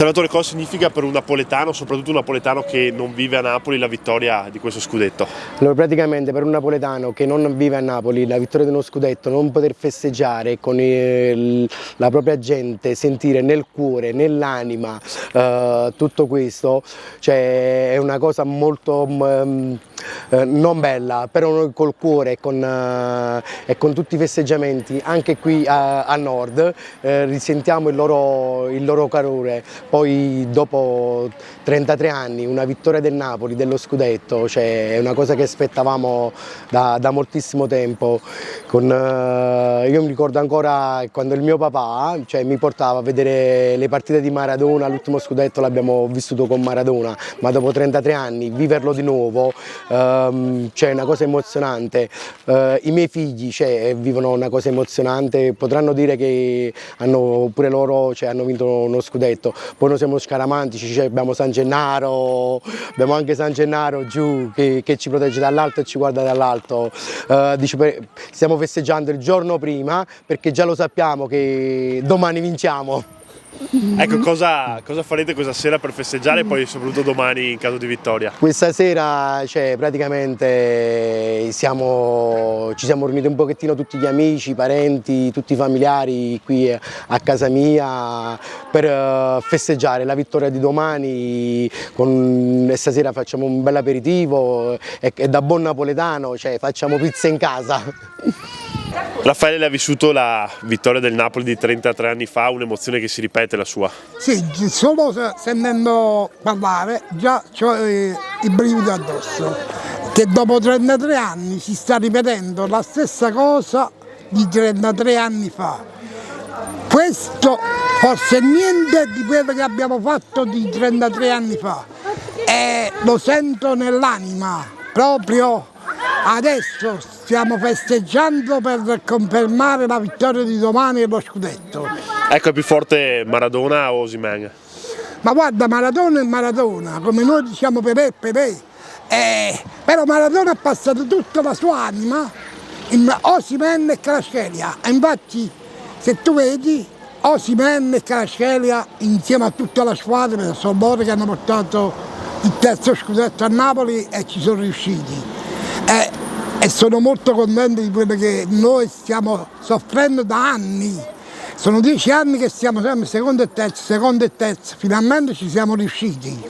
Allenatore, cosa significa per un napoletano, soprattutto un napoletano che non vive a Napoli, la vittoria di questo scudetto? Allora, praticamente per un napoletano che non vive a Napoli la vittoria di uno scudetto, non poter festeggiare con la propria gente, sentire nel cuore, nell'anima tutto questo, cioè, è una cosa molto non bella, però noi col cuore e con tutti i festeggiamenti anche qui a nord risentiamo il loro calore. Poi dopo 33 anni una vittoria del Napoli, dello scudetto, cioè, è una cosa che aspettavamo da moltissimo tempo. Io mi ricordo ancora quando il mio papà, cioè, mi portava a vedere le partite di Maradona, l'ultimo scudetto l'abbiamo vissuto con Maradona, ma dopo 33 anni viverlo di nuovo, cioè, è una cosa emozionante. I miei figli, cioè, vivono una cosa emozionante, potranno dire che hanno pure loro, cioè, hanno vinto uno scudetto. Poi noi siamo scaramantici, cioè, abbiamo San Gennaro, abbiamo anche San Gennaro giù che ci protegge dall'alto e ci guarda dall'alto. Stiamo festeggiando il giorno prima perché già lo sappiamo che domani vinciamo. Ecco, cosa farete questa sera per festeggiare e poi soprattutto domani in caso di vittoria? Questa sera, cioè, praticamente ci siamo riuniti un pochettino tutti gli amici, i parenti, tutti i familiari qui a casa mia per festeggiare la vittoria di domani. Stasera facciamo un bel aperitivo e da buon napoletano, cioè, facciamo pizza in casa. Raffaele ha vissuto la vittoria del Napoli di 33 anni fa, un'emozione che si ripete la sua. Sì, solo sentendo parlare già ho i brividi addosso, che dopo 33 anni si sta ripetendo la stessa cosa di 33 anni fa. Questo forse niente di quello che abbiamo fatto di 33 anni fa e lo sento nell'anima proprio. Adesso stiamo festeggiando per confermare la vittoria di domani e lo scudetto. Ecco, è più forte Maradona o Osimhen? Ma guarda, Maradona è Maradona, come noi diciamo Pelé, Pelé. Però Maradona ha passato tutta la sua anima in Osimhen e Kvaratskhelia. E infatti, se tu vedi, Osimhen e Kvaratskhelia insieme a tutta la squadra sono loro che hanno portato il terzo scudetto a Napoli e ci sono riusciti. E sono molto contento di quello che noi stiamo soffrendo da anni. Sono 10 anni che stiamo sempre secondo e terzo, finalmente ci siamo riusciti.